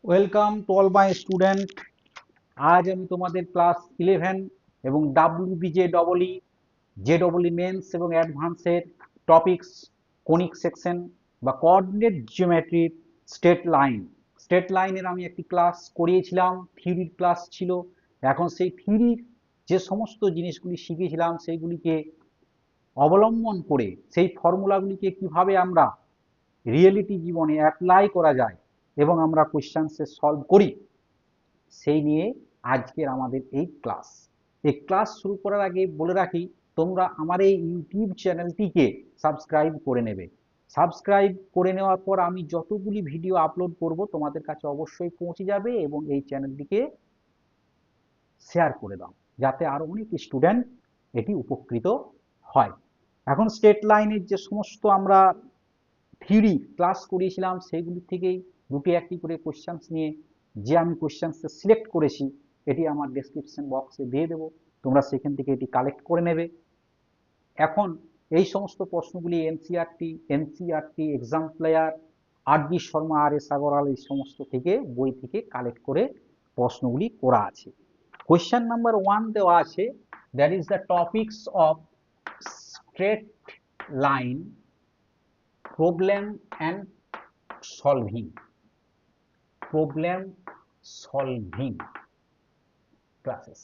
Welcome to all my student. আজ আমি তোমাদের ক্লাস 11 এবং WBJEE double E J double E mains এবং অ্যাডভান্সের টপিকস কোনিক সেকশন বা কোঅর্ডিনেট জিওমেট্রির স্ট্রেট লাইনের আমি একটি ক্লাস করিয়েছিলাম। থিওরির ক্লাস ছিল। এখন সেই থিওরির যে সমস্ত জিনিসগুলি শিখেছিলাম সেইগুলিকে অবলম্বন করে সেই ফর্মুলাগুলিকে কিভাবে আমরা রিয়েলিটি জীবনে অ্যাপ্লাই করা যায় এবং আমরা কোশ্চেন্সে সলভ করি, সেই নিয়ে আজকের আমাদের এই ক্লাস। এই ক্লাস শুরু করার আগে বলে রাখি, তোমরা আমার এই ইউটিউব চ্যানেলটিকে সাবস্ক্রাইব করে নেবে। সাবস্ক্রাইব করে নেওয়ার পর আমি যতগুলি ভিডিও আপলোড করব তোমাদের কাছে অবশ্যই পৌঁছে যাবে, এবং এই চ্যানেলটিকে শেয়ার করে দাও যাতে আরো অনেক স্টুডেন্ট এটি উপকৃত হয়। এখন স্ট্রেট লাইনের যে সমস্ত আমরা থিওরি ক্লাস করিয়েছিলাম সেইগুলি থেকেই দুটি একটি করে কোশ্চেন্স নিয়ে যে আমি কোশ্চেন্সটা সিলেক্ট করেছি এটি আমার ডেসক্রিপশন বক্সে দিয়ে দেবো, তোমরা সেখান থেকে এটি কালেক্ট করে নেবে। এখন এই সমস্ত প্রশ্নগুলি এনসিআরটি এক্সাম প্লেয়ার, আর ডি শর্মা, আর এস আগরওয়াল এই সমস্ত থেকে বই থেকে কালেক্ট করে প্রশ্নগুলি করা আছে। কোয়েশ্চেন নাম্বার 1 দেওয়া আছে, that is the topics of straight line problem and solving. Problem solving classes.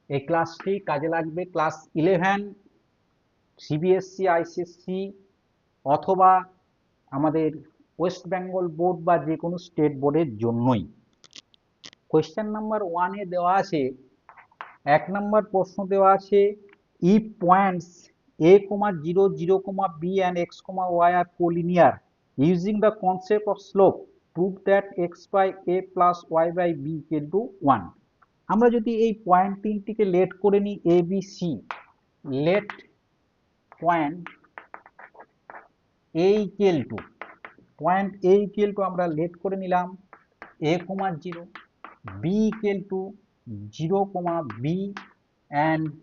এই ক্লাসটি কাজে লাগবে ক্লাস 11 সিবিএসসি, আইসিএসসি অথবা আমাদের ওয়েস্ট বেঙ্গল বোর্ড বা যে কোনো স্টেট বোর্ডের জন্যই। কোয়েশ্চেন নাম্বার 1 এ দেওয়া আছে, 1 নম্বর প্রশ্ন দেওয়া আছে, if points a, 0, 0, b and x, y are collinear using the concept of slope, prove that x by a plus y by b equal to 1. আমরা যদি এই পয়েন্ট তিনটিকে লেট করে নিই A B C, let point A equal to, আমরা let করে নিলাম a, 0, b equal to 0, b and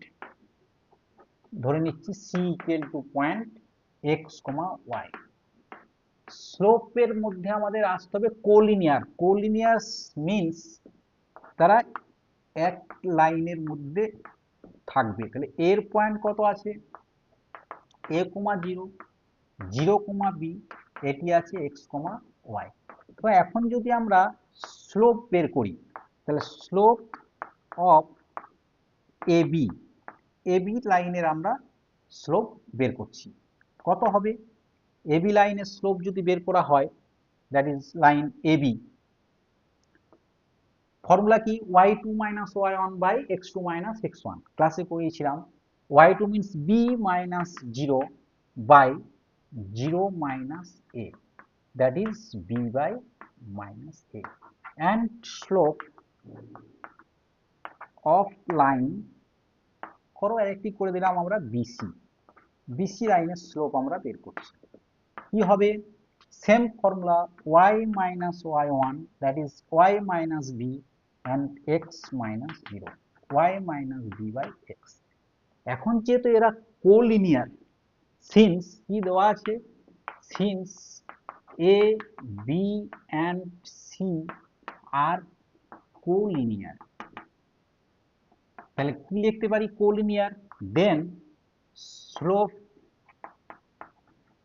ধরে নিচ্ছি C equal to point X, Y. স্লোপের মধ্যে আমাদের আসতে হবে কোলিনিয়ার। কোলিনিয়ার মিন্স তারা এক লাইনের মধ্যে থাকবে। তাহলে এর পয়েন্ট কত আছে, এ, 0, 0, বি, এটি আছে এক্স, ওয়াই। তো এখন যদি আমরা স্লোপ বের করি, তাহলে স্লোপ অফ এবি, এবি লাইনের আমরা স্লোপ বের করছি। কত হবে, এবি লাইনের স্লোপ যদি বের করা হয়, that is line AB, formula কি, y2 minus y1 by x2 minus x1, ক্লাসে পড়িয়েছিলাম। y2 means b minus 0 by 0 minus a, that is b by minus a, and slope of line করো আরেকটি করে দিলাম আমরা বিসি, বিসি লাইনের slope আমরা বের করছি। কি হবে, same formula, y minus y1, that is y minus b and x minus 0, y minus b by x। এখন যেহেতু এরা কোলিনিয়ার, সিন্স কি দেওয়া আছে, since a, b and c আর কোলিনিয়ার, তাহলে কি লিখতে পারি, collinear, then slope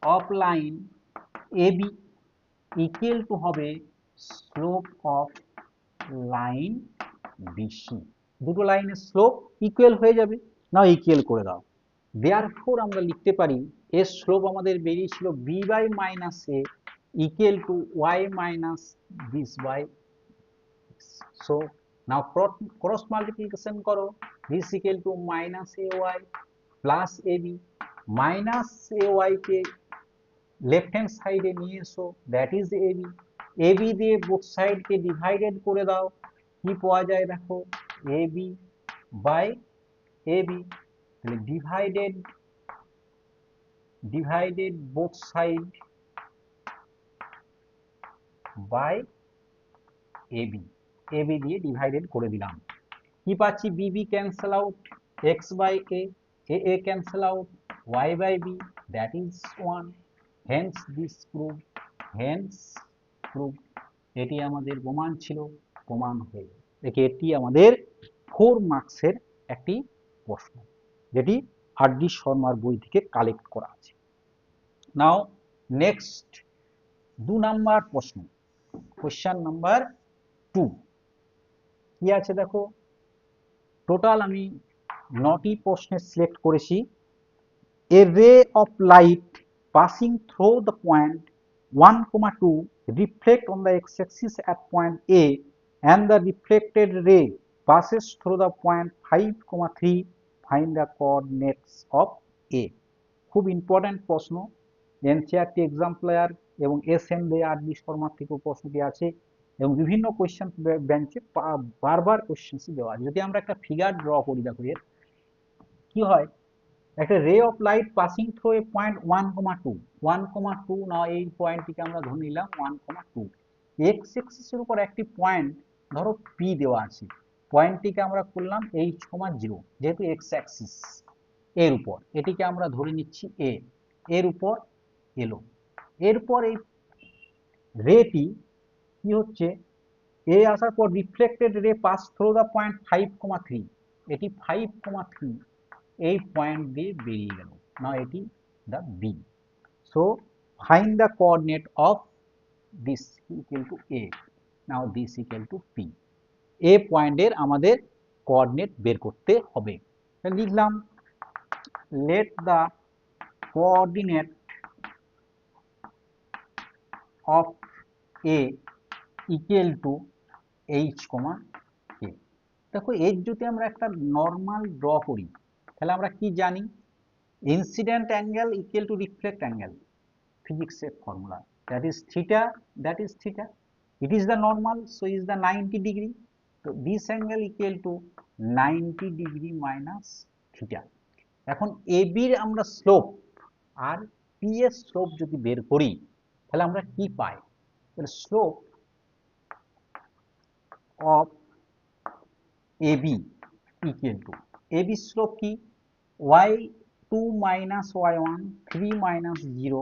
of line AB equal to হবে স্লোপ অফ লাইন BC। দুটো লাইনের স্লোপ ইকুয়াল হয়ে যাবে, না ইকুয়াল করে দাও। দেয়ারফোর আমরা লিখতে পারি এর স্লোপ আমাদের বেরিয়েছিল b by minus a equal to y minus this by x। So now cross multiplication করো, this equal to minus ay plus ab, minus ay কে লেফট হ্যান্ড সাইডে নিয়ে এসো, দ্যাট ইজ এবি। এবি দিয়ে both সাইডকে divided করে দাও, কি পাওয়া যায় দেখো, এবি বাই এবি, তাহলে divided both side by AB, AB দিয়ে ডিভাইডেড করে দিলাম। কি পাচ্ছি, BB cancel out, X by A cancel out, Y by B, that is 1, hence this proved, hence prove. এটি আমাদের প্রমাণ ছিল, প্রমাণ হয়ে দেখে এটি আমাদের 4 মার্কসের একটি প্রশ্ন, যেটি আর.ডি. শর্মার বই থেকে কালেক্ট করা আছে। নাও নেক্সট 2 নাম্বার প্রশ্ন, কোশ্চেন নাম্বার 2 কি আছে দেখো। টোটাল আমি 9টি প্রশ্নের সিলেক্ট করেছি। A ray of light passing through the point 1, 2 reflect on the x-axis at point A and the reflected ray passes through the point 5, 3. Find the coordinates of A. খুব important প্রশ্ন, NCERT এক্সাম্পলার এবং SN দে RD. শর্মার থেকেও প্রশ্নটি আছে এবং বিভিন্ন question বেঞ্চে বারবার কোয়েশ্চেন দেওয়া আছে। যদি আমরা একটা ফিগার ড্র করি, দেখো এর কি হয়, একটা রে of light passing through a point 1, 2 না, এই পয়েন্টটিকে আমরা ধরে নিলাম 1, 2। এক্স এক্সিসের উপর একটি পয়েন্ট ধরো পি দেওয়া আছে, পয়েন্টটিকে আমরা করলাম h,0, যেহেতু এক্স অ্যাক্সিস এর উপর, এটিকে আমরা ধরে নিচ্ছি এ, এর উপর এলো। এরপর এই রেটি কি হচ্ছে, এ আসার পর রিফ্লেক্টেড রে পাস থ্রু দ্য পয়েন্ট 5, 3, এটি 5, 3 এই পয়েন্ট দিয়ে বেরিয়ে গেল, না এটি the B. So find the coordinate of this equal to A, now this equal to P. A পয়েন্টের আমাদের কোঅর্ডিনেট বের করতে হবে। লিখলাম let the coordinate of A equal to h, k। দেখো এর যদি আমরা একটা নর্মাল ড্র করি, তাহলে আমরা কি জানি, incident angle equal to reflect angle, ফিজিক্সের formula, that is theta, it is the normal, so is the 90 degree, so this angle equal to 90 degree minus theta। এখন AB এর আমরা স্লোপ আর P এর স্লোপ যদি বের করি, তাহলে আমরা কি পাই, তাহলে slope of AB equal to, AB slope কি, y2 minus y1, 3 minus 0,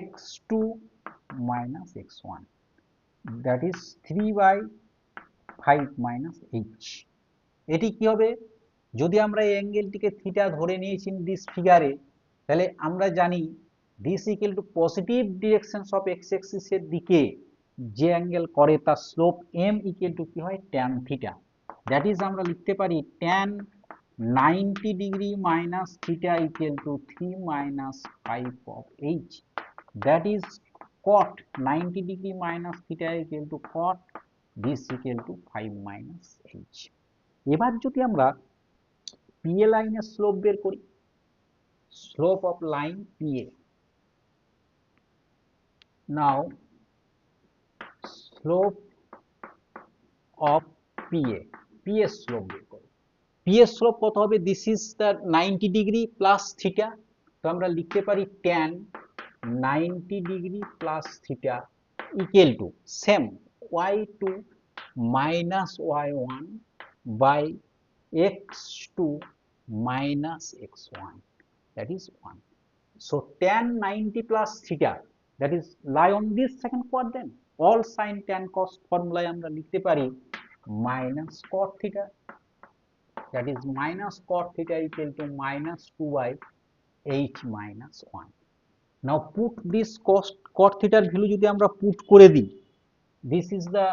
x2 minus x1, that is 3/5 minus h। এটি কি হবে, যদি আমরা এই অ্যাঙ্গেলটিকে থিটা ধরে নিয়েছি দিস ফিগারে, তাহলে আমরা জানি this equal two positive direction of x Axis এর দিকে যে অ্যাঙ্গেল করে তার স্লোপ m ইকুয়াল টু কি হয়, tan থিটা। দ্যাট ইজ আমরা লিখতে পারি tan 90 degree minus theta equal two 3 minus 5 of h, that is cot 90 degree minus theta equal to cot this equal to 5 minus h। এবার যদি আমরা PA লাইনের slope বের করি, slope of line PA, now slope of PA slope বের করো। PA slope কত হবে, this is the 90 degree plus theta, তো আমরা লিখতে পারি tan 90 degree plus theta equal to same y2 minus y1 by x2 minus x1, that is 1. So tan 90 plus theta, that is lie on this second quadrant, all sin tan cos formula আমরা লিখতে পারি minus cot theta, that is minus cot theta equal to minus 2 by h minus 1. Now put this cot theta value যদি আমরা put করে দিই, this is the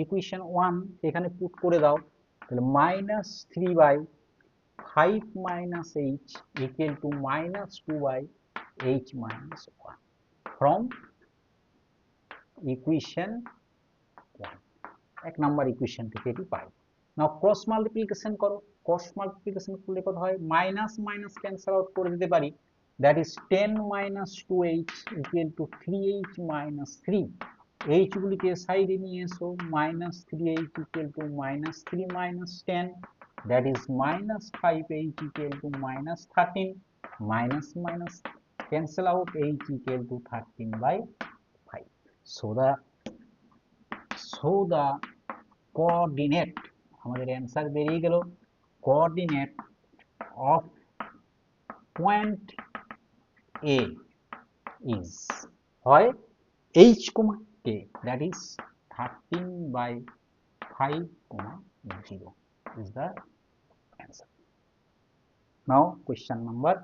equation 1, এখানে put করে দাও, তাহলে minus 3/5 minus h equal to minus 2 by h minus 1 from equation 1, এক number equation থেকে এটি পাই। নাও ক্রস মাল্টিপ্লিকেশন করো, ক্রস মাল্টিপ্লিকেশন করলে কত হয়, মাইনাস মাইনাস ক্যান্সেল আউট করে দিতে পারি, that is 10 minus 2h equal to 3h minus 3, h গুলিকে সাইডে নিয়ে এসো, minus 3h equal to minus 3 minus 10, that is minus 5h equal to minus 13, minus minus cancel out, h equal to 13/5. So the coordinate, আমাদের answer বেরিয়ে গেল, coordinate of point A is হয় h, k, that is 13/5, 0 is the answer. Now question number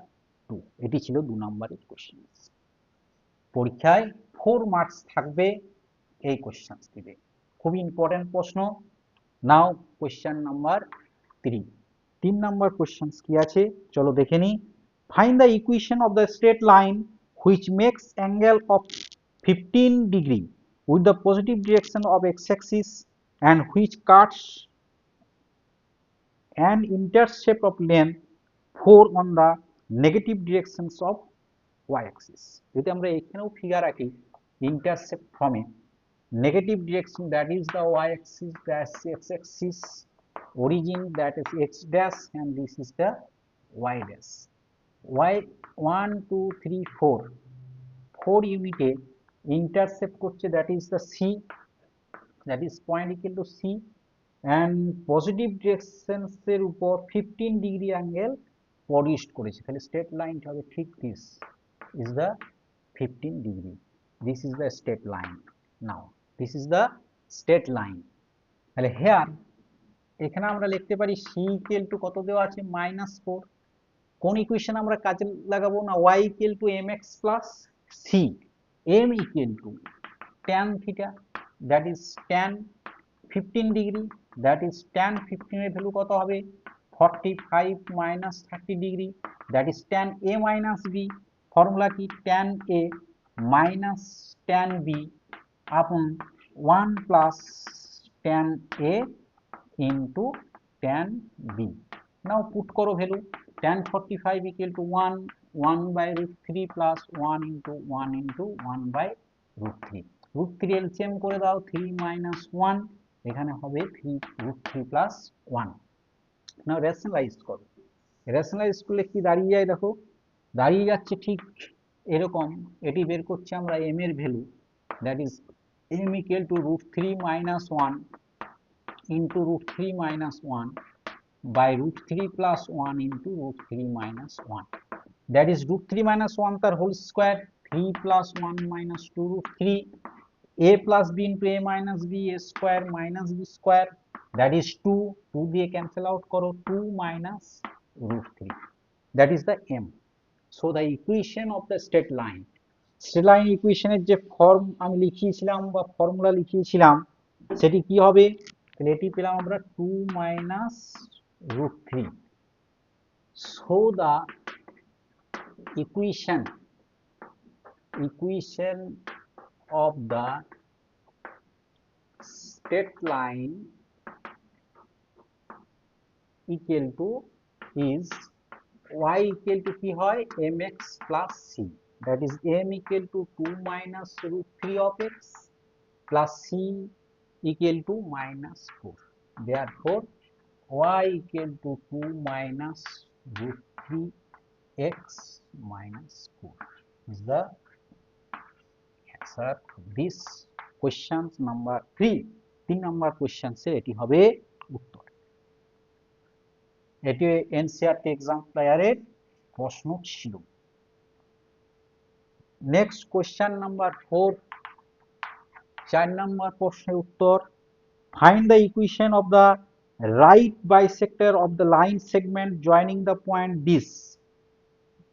2, এটি ছিল 2 নম্বরের question. পরীক্ষায় 4 marks থাকবে এই কোশ্চেন দিবে, খুবই ইম্পর্টেন্ট প্রশ্ন। নাও কোশ্চেন নাম্বার 3, 3 নম্বর কোশ্চেন কি আছে চলো দেখে নি। Find the equation of the straight line which makes angle of 15 degree with the positive direction of x-axis and which cuts an intercept of length 4 on the negative directions of y-axis. যদি আমরা এখানেও figure রাখি intercept ফর্মে, negative direction that is the y-axis, that's x-axis, origin that is x dash, and this is the y dash. y 1 2 3 4 4 ইউনিটে intercept করছে, that is the c, that is point equal to c, and positive directions এর উপর 15 degree angle produced করেছে। তাহলে straight লাইনটা হবে ঠিক this is the 15 degree, this is the straight line. Now this is the straight line. তাহলে hair এখানে আমরা লিখতে পারি c ইকুয়াল টু কত দেওয়া আছে -4। কোন ইকুয়েশন আমরা কাজে লাগাবো না, y equal to mx plus c, m equal to tan theta, that is tan 15 degree, that is tan 15 এর ভ্যালু কত হবে 45 minus 30 degree, that is tan a minus b, formula কি tan a minus tan b upon 1 plus tan a into tan b। Now put করো value, tan 45 equal to 1/√3 plus 1 into 1 into 1/√3, √3 LCM করে দাও 3 minus 1, এখানে হবে 3√3 plus 1। নাও rationalise করো, rationalise করলে কি দাঁড়িয়ে যায় দেখো, দাঁড়িয়ে যাচ্ছে ঠিক এরকম। এটি বের করছি আমরা m এর value, that is m equal two √3 minus 1 into √3 minus 1 by √3 plus 1 into √3 minus 1, that is √3 minus 1 তার whole square, 3 plus 1 minus 2√3, a plus b into a minus b, a square minus b square, that is 2 দিয়ে cancel out করো, 2 minus √3, that is the m. So the equation of the straight line, straight line ইকুয়েশনের যে form আমি লিখিয়েছিলাম বা formula লিখিয়েছিলাম সেটি কি হবে, তাহলে এটি পেলাম আমরা 2 minus √3. So the equation of the straight line equal to is y equal to কি হয় mx plus c, that is m equal to 2 minus √3 of x plus c equal to -4. Therefore y equal to 2 minus √3 x minus 4 is the answer to this question number 3. 3 number question এর এটি হবে উত্তর। এটি NCERT exam প্লেয়ারের প্রশ্ন ছিল। Next question number 4, 4 নম্বর প্রশ্নের উত্তর। Find the equation of the right bisector of the line segment joining the point this.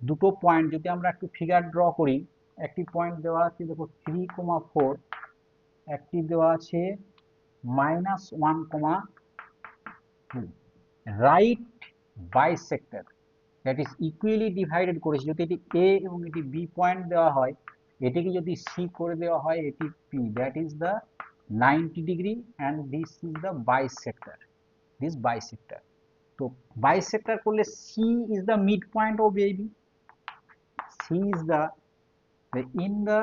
দুটো পয়েন্ট যদি আমরা একটু ফিগার ড্র করি, একটি পয়েন্ট দেওয়া আছে দেখো 3,4, একটি দেওয়া আছে -1,2, right bisector that is equally divided করেছি। যদি এটি এ এবং এটি বি পয়েন্ট দেওয়া হয়, এটিকে যদি সি করে দেওয়া হয় এটি P, that is the 90 degree, and this is the bisector, this bisector. তো bisector করলে C is the midpoint of AB, C is the in the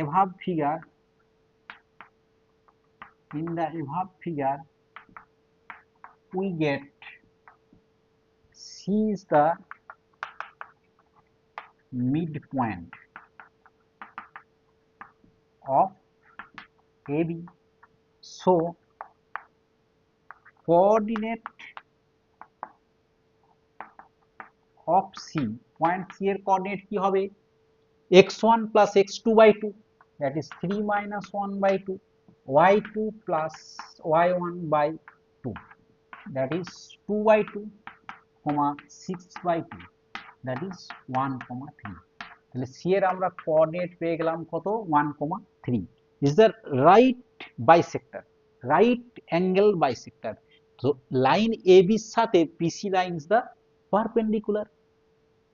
above figure, in the above figure we get C is the midpoint of AB. So coordinate of C, point C এর coordinate কি হবে x1 plus x2 by 2, that is 3 minus 1 by 2, y2 plus y1 by 2, that is 2 by 2, comma 6 by 2, that is 1, 3. তাহলে C এর আমরা coordinate পেয়ে গেলাম কত, 1, 3 is the right bisector, right angle bisector. তো লাইন এ বির সাথে PC line is the perpendicular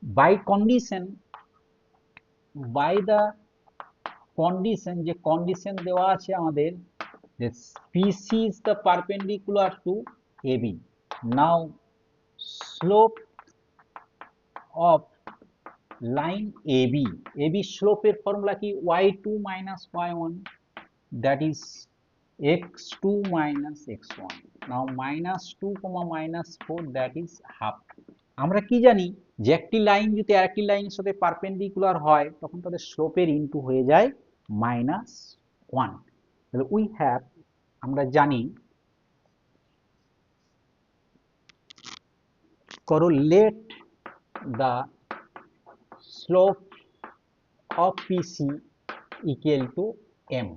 by condition, by the condition, যে কন্ডিশন দেওয়া আছে আমাদের, যে PC is the perpendicular to AB. Now slope of line AB, AB স্লোপের formula কি, y2 minus y1, that is x2 minus x1. now minus 2 minus 4, that is half. আমরা কি জানি যে একটি লাইন যদি আরেকটি লাইনের সাথে পারপেন্ডিকুলার হয় তখন তাদের স্লোপের ইনটু হয়ে যায় -1। তাহলে উই হ্যাভ, আমরা জানি, correlate the slope of PC equal to m.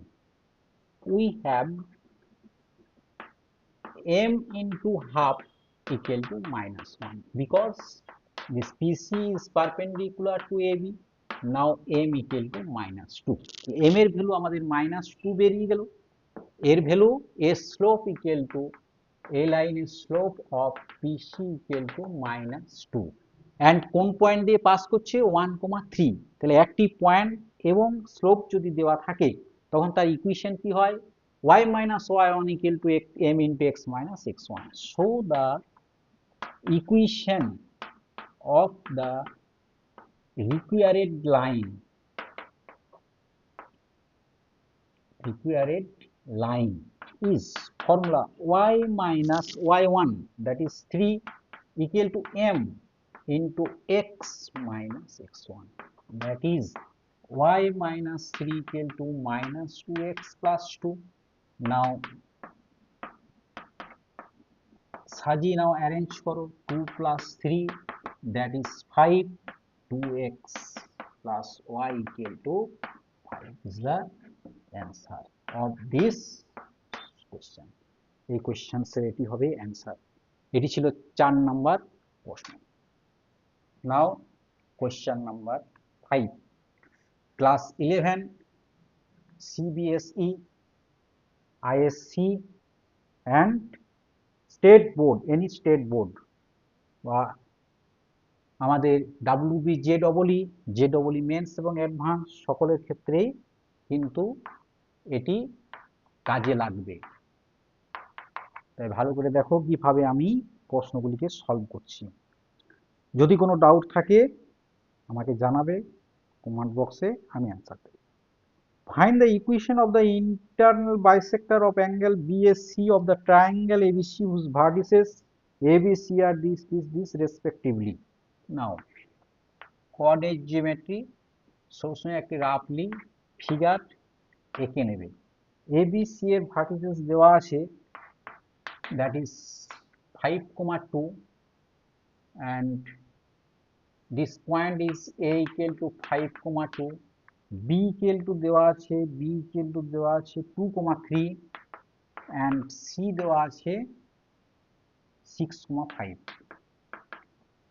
We have m into half equal to -1 because this PC is perpendicular to AB. Now m equal to -2. m এর value আমাদের -2 বেরিয়ে গেল। এর value a slope equal to a line is slope of PC equal to -2 and কোন point দিয়ে pass করছে, 1, 3। তাহলে একটি পয়েন্ট এবং স্লোপ যদি দেওয়া থাকে তখন তার ইকুয়েশন কি হয়, y minus y1 equal to m into x minus x1. So the equation of the required line is formula y minus y1, that is 3, equal to m into x minus x1, that is y minus 3 equal to minus 2x plus 2. now সাজিয়ে নাও, arrange করো, 2 plus 3, that is 5, 2x plus y equal to 5 is the answer of this question. এই কোশ্চেন্সের এটি হবে answer. এটি ছিল 4 নম্বর প্রশ্ন। Now question number 5, class 11 CBSE, ISC and state board, any state board বা আমাদের WB JEE মেন্স এবং অ্যাডভান্স সকলের ক্ষেত্রেই কিন্তু এটি কাজে লাগবে। তাই ভালো করে দেখো কিভাবে আমি প্রশ্নগুলিকে সলভ করছি। যদি কোনো ডাউট থাকে আমাকে জানাবে কমেন্ট বক্সে, আমি অ্যান্সার দেব। Find the equation of the internal bisector of angle BAC of the triangle ABC whose vertices ABC are this respectively. Now, coordinate geometry সবসময় একটি রাফলি ফিগার এঁকে নেবে। ABC এর ভার্টিসেস দেওয়া আছে, that is 5, 2 and this point is A equal to 5, 2, B equal to দেওয়া আছে, B equal to দেওয়া আছে 2, 3 and C দেওয়া আছে 6, 5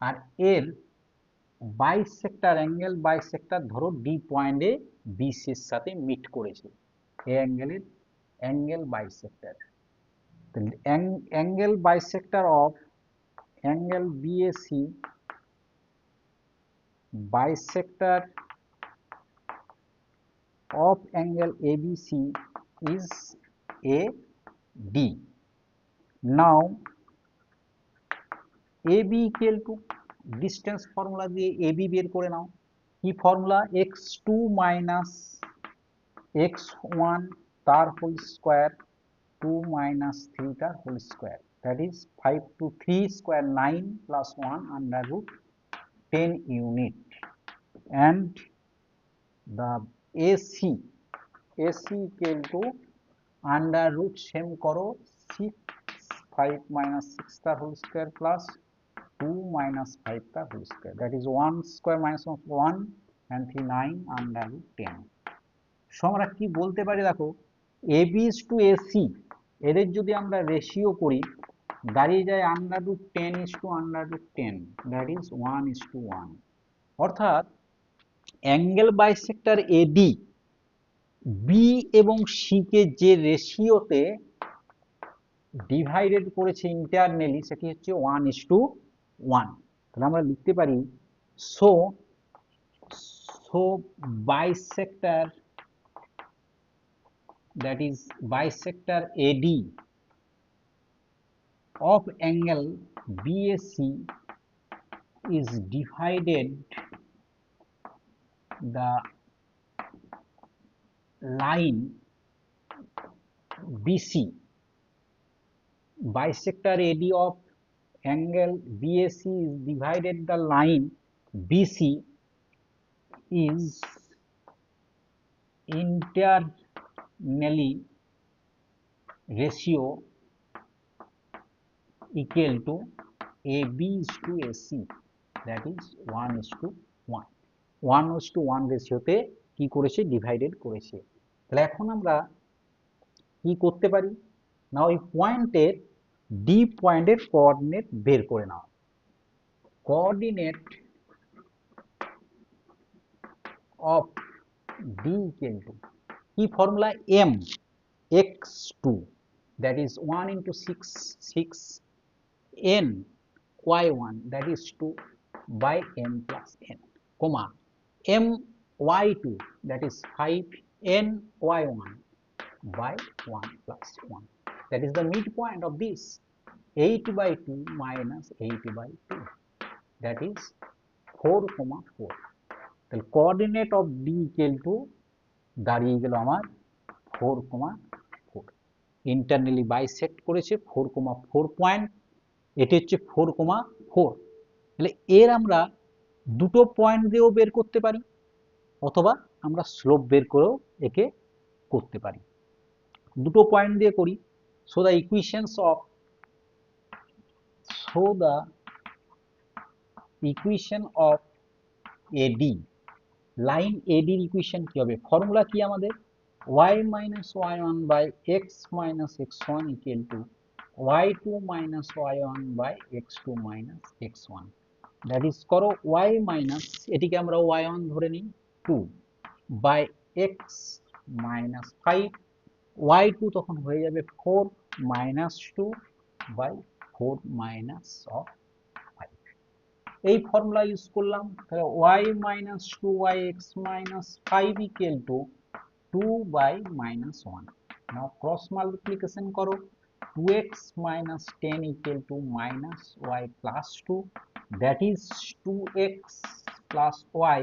আর এর বাইসেক্টর, অ্যাঙ্গেল বাইসেক্টর ধরো ডি পয়েন্টে BC এর সাথে মিট করেছে, এই অ্যাঙ্গেলের angle bisector. Angle bisector of angle BAC, bisector of angle ABC is AD. Now AB equal to distance formula দিয়ে AB বের করে নাও। কি ফর্মুলা, x2 minus x1 তার হোল স্কয়ার 2 minus 3 তার whole square, that is 5 to 3 square 9 plus 1 under root 10 unit and the AC equal to under root same করো 6, 5 minus 6 তার whole square plus 2 minus 5 তার whole square, that is 1 square minus 1 and 3 9 under root 10. So আমরা কি বলতে পারি, দেখো AB is to AC, এদের যদি আমরা রেশিও করি দাঁড়িয়ে যায় √10 দ্যাট ইজ 1:1। অর্থাৎ অ্যাঙ্গেল বাইসেক্টর এডি বি এবং সি কে যে রেশিওতে ডিভাইডেড করেছে ইন্টারনালি সেটি হচ্ছে 1:1। তাহলে আমরা লিখতে পারি so bisector, that is bisector AD of angle BAC is divided the line BC. Bisector AD of angle BAC is divided the line BC is internally ratio equal to AB is to AC, that is 1:1। 1:1 রেশিওতে কি করেছে, divided করেছে। তাহলে এখন আমরা কি করতে পারি না, ওই পয়েন্টের ডি পয়েন্টের কোঅর্ডিনেট বের করে নাও। Coordinate of D equal to কি formula, m x2 that is 1 into 6 n y1 that is 2 by n plus n, comma m y2 that is 5 n y1 by 1 plus 1, that is the midpoint of this 8/2 minus 8/2, that is 4,4। তাহলে coordinate of D equal two দাঁড়িয়ে গেল আমার 4,4। Internally bisect করেছে 4,4 point, এটি হচ্ছে 4,4। তাহলে এর আমরা দুটো পয়েন্ট দিয়েও বের করতে পারি অথবা আমরা স্লোপ বের করেও একে করতে পারি। দুটো পয়েন্ট দিয়ে করি। So the equations of equation of AD, line এডির ইকুয়েশন কি হবে, ফর্মুলা কি আমাদের, y minus y1 by x minus x1 equal to y2 minus y1 by x2 minus x1, that is করো y minus, এটিকে আমরা y1 ধরে নিই 2 by x minus 5, y2 তখন হয়ে যাবে 4 minus 2 by 4 minus of 5। এই ফর্মুলা ইউজ করলাম, তাহলে y minus 2y x minus 5 equal to 2 by minus 1। now cross multiplication করো, 2x minus 10 equal to minus y plus 2, that is 2x plus y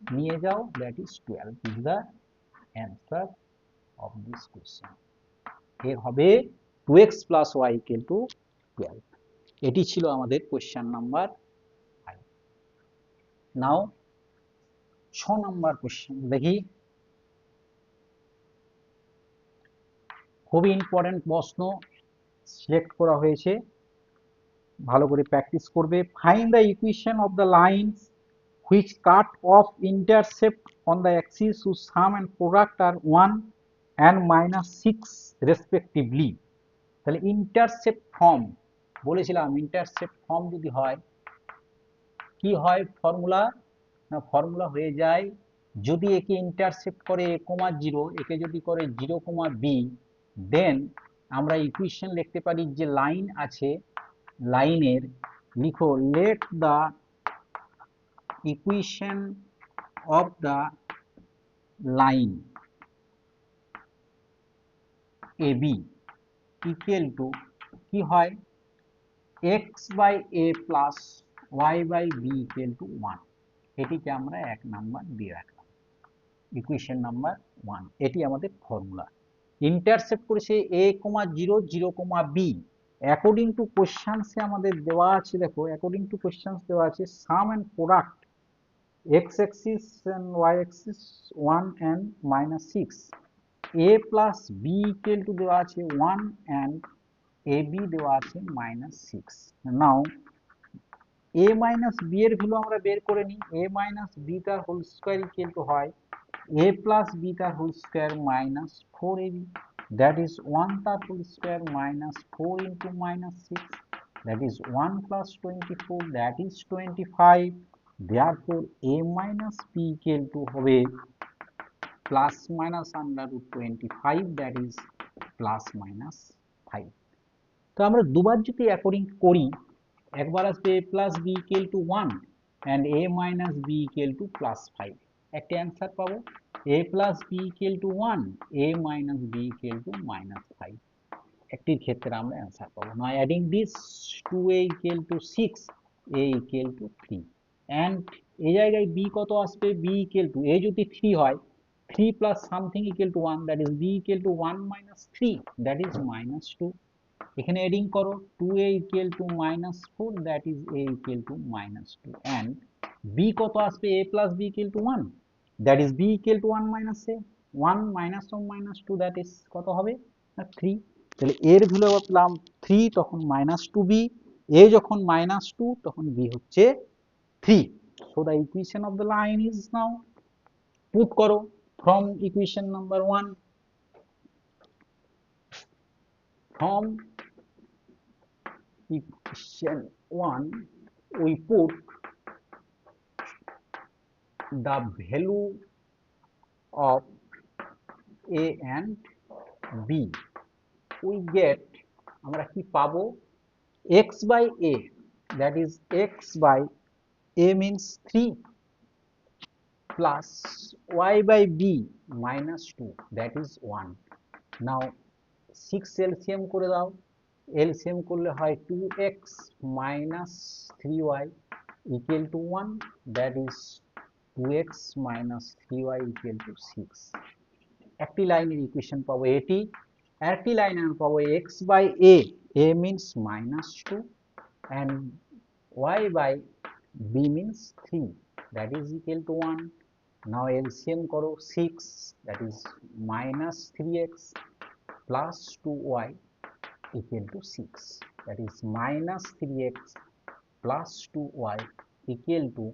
নিয়ে যাও, that is 12 is the answer of this question। এর হবে 2x plus y equal to 12। এটি ছিল আমাদের question number 5। নাও 6 number question দেখি, খুবই ইম্পর্টেন্ট প্রশ্ন সিলেক্ট করা হয়েছে, ভালো করে প্র্যাকটিস করবে। Find the equation of the lines which cut off intercept on the Axis whose sum and product are 1 and -6 respectively. তাহলে ইন্টারসেপ্ট ফর্ম বলেছিলাম, ইন্টারসেপ্ট ফর্ম যদি হয় কি হয় ফর্মুলা, না ফর্মুলা হয়ে যায় যদি একে ইন্টারসেপ্ট করে a, 0, একে যদি করে 0, b, দেন আমরা ইকুয়েশন লিখতে পারি যে লাইন আছে, লাইনের লিখো let the equation of the line A B equal to কি হয়, x by a plus y by b equal to 1। এটিকে আমরা 1 নাম্বার দিয়ে রাখলাম, ইকুয়েশন নাম্বার 1। এটি আমাদের ফর্মুলা। ইন্টারসেপ্ট করেছে a, 0, 0, b, অ্যাকর্ডিং টু কোশ্চেন্সে আমাদের দেওয়া আছে, দেখো অ্যাকর্ডিং টু কোশ্চেন্স দেওয়া আছে sum and product x axis and y axis 1 and -6, a plus b equal to দেওয়া আছে 1 and ab দেওয়া আছে -6। নাও a minus b এর ভ্যালু আমরা বের করে নিই, a minus b তার হোল স্কয়ার ইকুয়াল টু হয় a plus b তার whole square minus 4ab, that is 1 তার whole square minus 4 into minus 6, that is 1 plus 24, that is 25. Therefore a minus b equal to হবে plus minus under root 25, that is plus minus 5. তো আমরা দুবার যদি according করি, একবার আসবে a plus b equal to 1 and a minus b equal to plus 5, একটা answer পাবো a plus b equal to 1, a minus b equal to minus 5, একটির ক্ষেত্রে আমরা অ্যান্সার পাবো। now adding this 2a equal to 6, a equal to 3, and এই জায়গায় b কত আসবে, b equal to, a যদি 3 হয় 3 plus something equal to 1, that is b equal to 1 minus 3, that is minus 2, এখানে এডিং করো 2a equal to minus 4, that is a equal to minus 2, and b কত আসবে, a plus b equal to 1, that is b equal to 1 minus a, 1 minus 1 minus 2, that is কত হবে না 3, তাহলে এর value পেলাম 3, তখন minus 2b, a যখন minus 2 তখন b হচ্ছে 3. so the equation of the line is now put করো from equation number 1, from equation 1 we put the value of a and b, we get আমরা কি পাবো, x by a, that is x by a means 3 plus y by b minus 2, that is 1. now 6 LCM করে দাও, LCM করলে হয় 2x minus 3y equal to 1, that is 2x minus 3y equal to 6. একটি লাইনের equation পাবো এটি, আরেকটি line আমরা পাবো x by a, a means minus 2 and y by b means 3, that is equal to 1. now LCM করো 6, that is minus 3x plus 2y equal to 6, that is minus 3x plus 2y equal to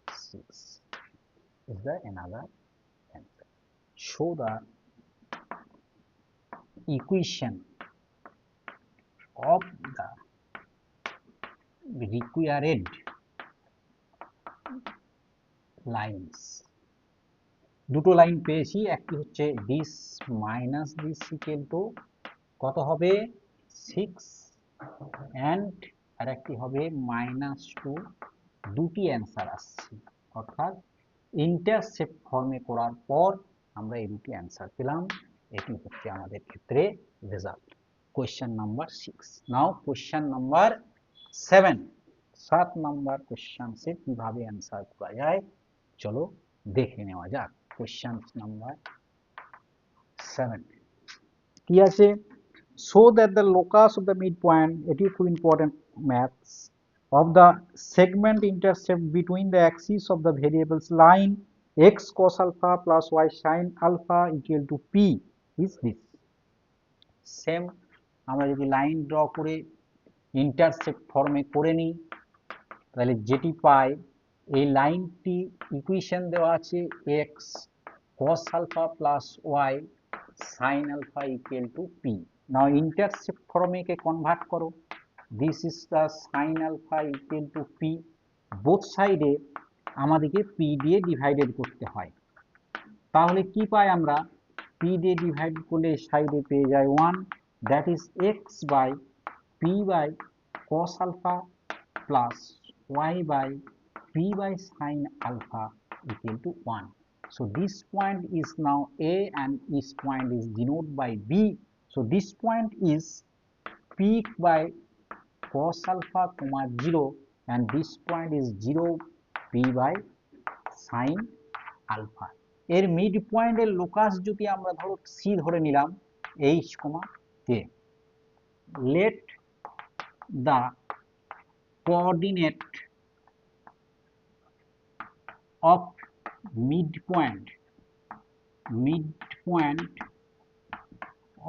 6 is the another answer. Show the equation of the required lines. দুটো line পেয়েছি, একটি হচ্ছে this minus this equal to কত হবে 6 and আরেকটি হবে minus 2, দুটি answer আসছে, অর্থাৎ ইন্টারসেপ্ট ফর্মে করার পর আমরা এই দুটি অ্যান্সার পেলাম, এটি হচ্ছে আমাদের ক্ষেত্রে রেজাল্ট। Question number 6। নাও কোয়েশ্চেন নাম্বার 7, 7 নাম্বার কোয়েশ্চেন্সে কিভাবে অ্যান্সার করা যায় চলো দেখে নেওয়া যাক। কোয়েশ্চেন নাম্বার 7 কি আছে, show that the locus of the midpoint, এটি খুব important maths, of the segment intercept between the axis of the variables line x cos alpha plus y sin alpha equal to p is this. Same আমরা যদি line draw করে intercept ফর্মে করে নিই তাহলে যেটি পাই, এই লাইনটি ইকুয়েশন দেওয়া আছে x cos alpha plus y sin alpha equal to p. now intercept ফর্মে কে কনভার্ট করো, this is the sin alpha equal to p, both সাইডে আমাদেরকে p দিয়ে ডিভাইডেড করতে হয়, তাহলে কি পাই আমরা, p দিয়ে ডিভাইড করলে সাইডে পেয়ে যায় 1, that is x by p by cos alpha plus y by p by sin alpha equal to 1. so this point is now a and this point is denoted by b, so this point is p by cos alpha comma 0 and this point is 0 p by sin alpha. এর mid পয়েন্টের locus যদি আমরা ধরো c ধরে নিলাম h comma k, let the coordinate of midpoint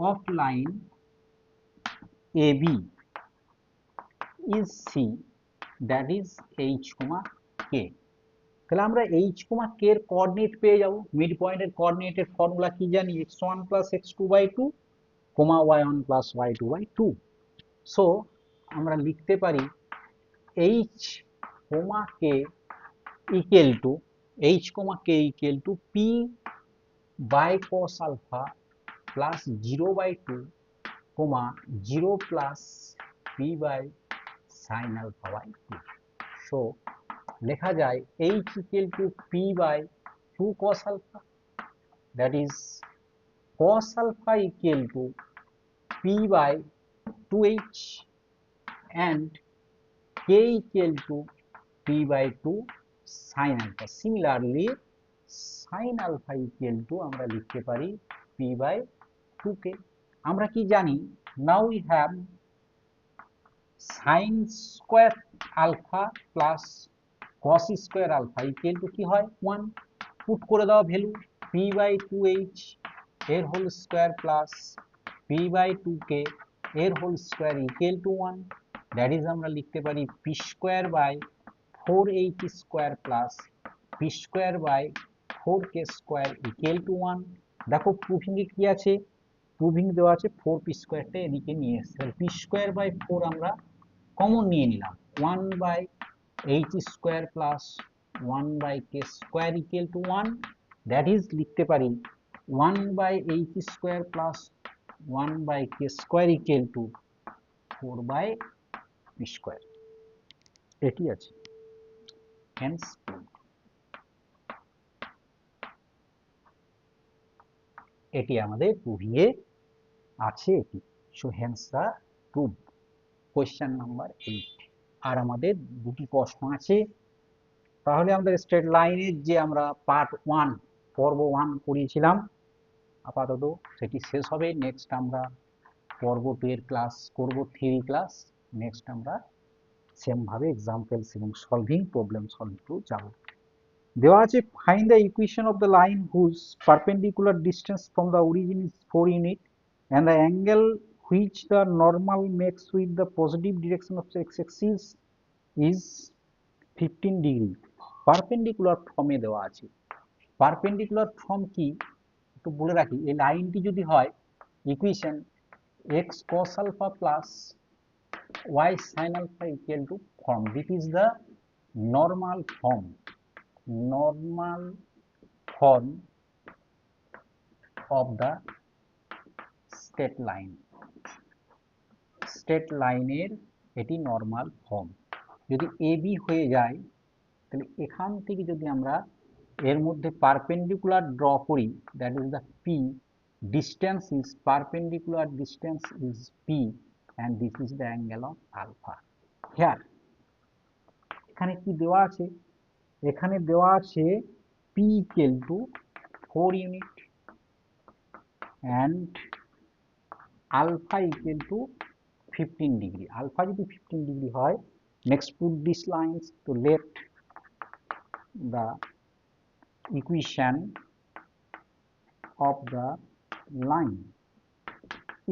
of line AB is C, that is h comma k. তাহলে আমরা H comma কে এর কোঅর্ডিনেট পেয়ে যাব। মিড পয়েন্টের কোঅর্ডিনেটের ফর্মুলা কি জানি, x1 plus x2 by 2 comma y1 plus y2 by 2। So আমরা লিখতে পারি H comma K equal to P by cos alpha plus 0 by 2 comma 0 plus P by sine alpha by 2। So লেখা যায় H equal to P by 2 cos alpha, that is cos alpha equal to p by 2h and k equal to p by 2 sin alpha. Similarly sin alpha equal to আমরা লিখতে পারি p by 2k। আমরা কি জানি, now we have sin square alpha plus cos square alpha equal to কি হয় 1। Put করে দাও ভ্যালু p by 2h এর হোল square plus p by 2k এর হোল square equal to 1, that is আমরা লিখতে পারি p square by 4h square plus p square by 4k square equal to 1। দেখো প্রুফিং এ কি আছে, প্রুফিং দেওয়া আছে 4p স্কয়ারটা এদিকে নিয়ে এসেছে, তাহলে p স্কয়ার বাই 4 আমরা কমন নিয়ে নিলাম, 1 by h square plus 1 by k square equal to 1, that is লিখতে পারি 1 by h square plus 1 by k square equal to 4 by p square. এটি আছে হেন্স এটি আমাদের প্রুভিং এ আছে এটি। So hence the prove. Question number 8। আর আমাদের দুটি প্রশ্ন আছে, তাহলে আমাদের স্ট্রেট লাইনের যে আমরা পার্ট 1 পর্ব 1 করিয়েছিলাম আপাতত সেটি শেষ হবে। নেক্সট আমরা পর্ব 2 এর ক্লাস করব, থিওরি ক্লাস। নেক্সট আমরা সেম ভাবে এক্সাম্পলস এবং সলভিং প্রবলেম সলভ টু যাব। দেওয়া আছে find the equation of the line whose perpendicular distance from the origin is 4 unit and the angle which the normal makes with the positive direction of the x-axis is 15 degree. Perpendicular ফর্মে দেওয়া আছে। Perpendicular form কি একটু বলে রাখি, এই লাইনটি যদি হয় equation x cos alpha plus y sin alpha equal to form, this is the normal form of the straight line। Straight লাইনের এটি নরমাল ফর্ম। যদি এ বি হয়ে যায় তাহলে এখান থেকে যদি আমরা এর মধ্যে পারপেন্ডিকুলার ড্র করি, that is the P, distance is perpendicular distance is P and this is the angle of alpha here। এখানে কি দেওয়া আছে, এখানে দেওয়া আছে p equal to 4 unit and alpha equal to 15 degree। alpha যদি 15 degree হয়, next put these lines to let the equation of the line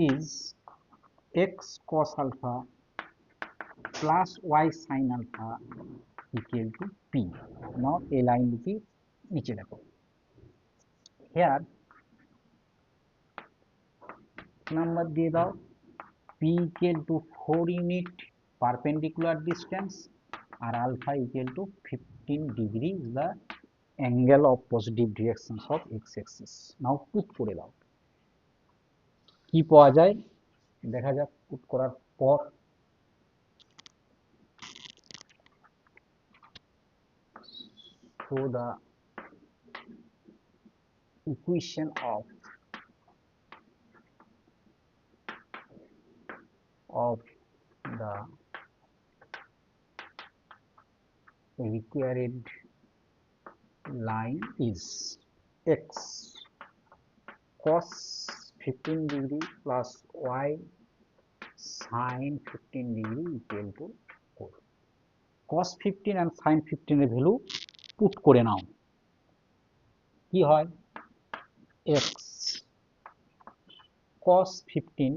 is x cos alpha plus y sin alpha equal to p। now a line দুটি নিচে দেখো, here number দিয়ে দাও p equal to 4 unit perpendicular distance R alpha equal to 15 degree is the angle of positive directions of x-axis। now put করে দাও, কি পাওয়া যায় দেখা যাক পুট করার পর। so the equation of the required line is x cos 15 degree plus y sin 15 degree equal to 4। cos 15 and sin 15 এর ভ্যালু পুট করে নাও, কি হয় x cos 15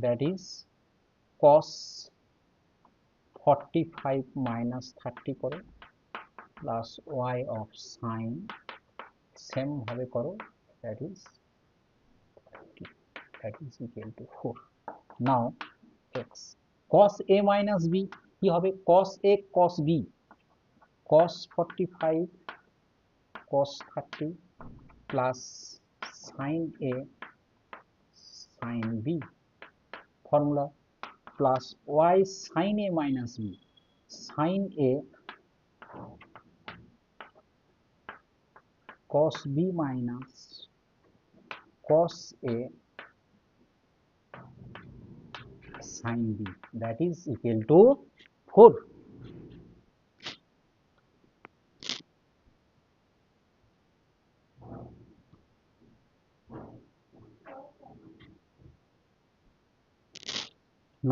that is cos 45 minus 30 করে plus Y of sine same ভাবে করো, that is equal to 4। Now x cos a minus b কি হবে, cos a cos b, cos 45 cos 30 plus sin a sin b formula, plus y sin a minus b sin a cos b minus cos a sin b, that is equal to 4.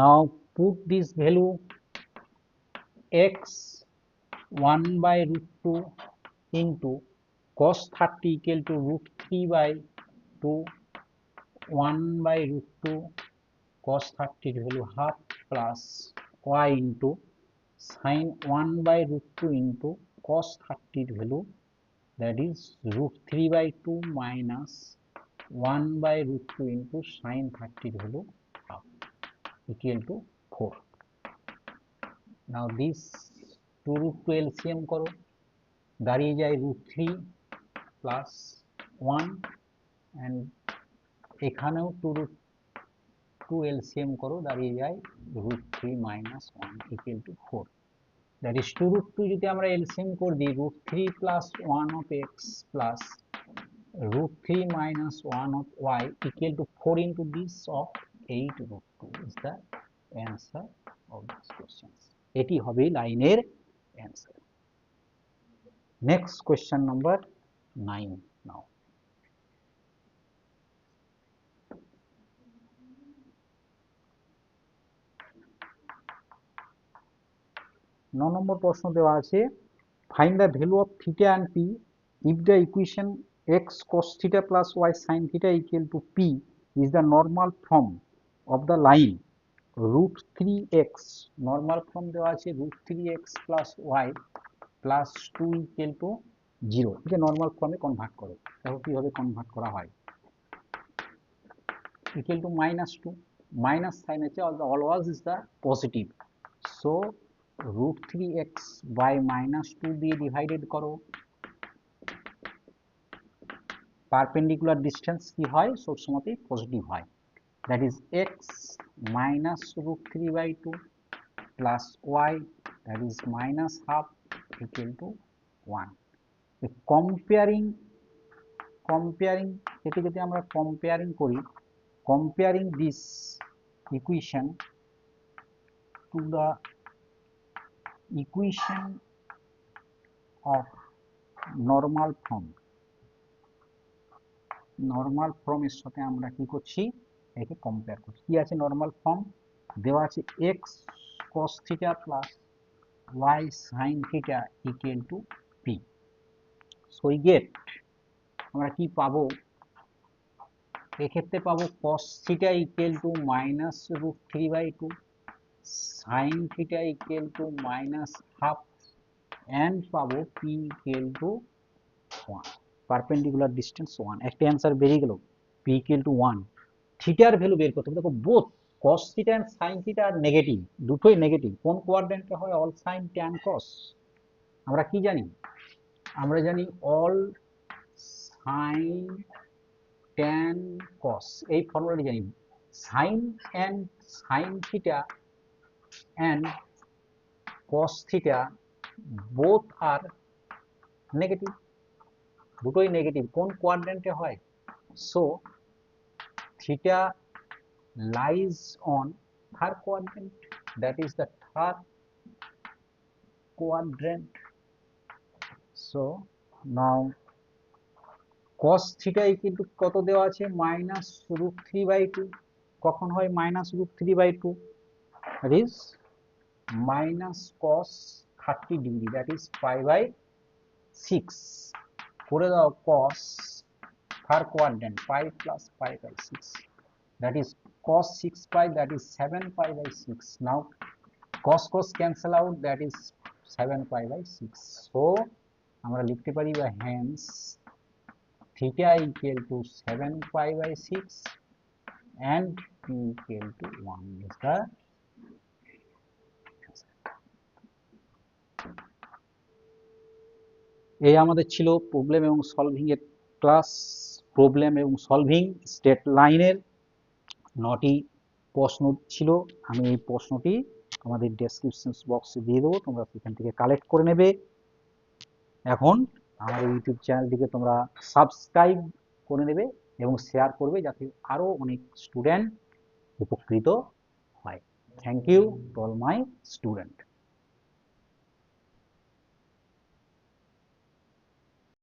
Now put this value x 1 by root 2 into cos 30 equal to root 3 by 2, 1 by root 2 cos 30 value half plus y into sin 1 by root 2 into cos 30 value, that is root 3 by 2 minus 1 by root 2 into sin 30 value half equal to 4. Now this 2 root 2 LCM করো, দাঁড়িয়ে যায় root 3 plus 1 and এখানেও 2 root 2 LCM করো, দাঁড়িয়ে যায় root 3 minus 1 equal to 4. That is 2 root 2 যদি আমরা LCM করে দিই, root 3 plus 1 of x plus root 3 minus 1 of y equal to 4 into this of 8 root 2 is the answer of this question. এটি হবে লাইনের answer. Next question number 9 now. 9 নম্বর প্রশ্ন দেওয়া আছে, find the value of theta and p if the equation x cos theta plus y sin theta equal to p is the normal form of the line root 3x, normal form দেওয়া আছে root 3x plus y plus 2 equal to 0, একে normal ফর্মে convert করো। দেখো কিভাবে convert করা হয়। equal to minus 2, minus sign আছে always is the positive, so root 3x by minus 2 দিয়ে ডিভাইডেড করো, পারপেন্ডিকুলার ডিস্টেন্স কি হয় সবসময়তেই পজিটিভ হয়, that is x minus root 3 by 2 plus y, that is minus half equal to 1. comparing এটি যদি আমরা comparing করি, comparing this equation to the equation of normal form, normal ফর্মের সাথে আমরা কি করছি, একে কম্পেয়ার করছি। কি আছে নরমাল ফর্ম দেওয়া আছে x cos theta plus y sin theta equal to p, so we get, আমরা কি পাবো, এক্ষেত্রে পাবো cos theta equal to minus root 3 by 2, sin theta equal to minus half and পাবো p equal to 1, perpendicular distance 1, একটা answer বেরিয়ে গেল p equal to 1। থিটার ভ্যালু বের করতে হবে, দেখো both cos theta and sin theta are negative, দুটোই নেগেটিভ, কোন কোয়াড্রেন্টে হয় অল সাইন ট্যান cos, আমরা কি জানি, আমরা জানি অল সাইন ট্যান cos, এই ফর্মুলাটি জানি, sine and sine theta and cos theta both are negative, দুটোই নেগেটিভ, কোন কোয়াড্রেন্টে হয়, so theta lies on third quadrant, that is the third quadrant. So now cos theta equal to কত দেওয়া আছে minus root 3 by 2, কখন হয় minus root 3 by 2, that is minus cos 30 degree, that is pi by 6, করে দাও cos third quadrant pi plus pi by 6, that is cos 6 pi, that is 7 pi by 6. Now cos cancel out, that is 7 pi by 6. So আমরা লিখতে পারি বা hence theta equal to 7 pi by 6 and p equal to 1 is the এই আমাদের ছিল problem এবং solving এর class. Problem এবং সলভিং স্টেট লাইনের 9টি প্রশ্ন ছিল। আমি এই প্রশ্নটি আমাদের ডেসক্রিপশন বক্সে দিয়ে দেবো, তোমরা সেখান থেকে কালেক্ট করে নেবে। এখন আমার ইউটিউব চ্যানেলটিকে তোমরা সাবস্ক্রাইব করে নেবে এবং শেয়ার করবে, যাতে আরো অনেক স্টুডেন্ট উপকৃত হয়। Thank you to all my student.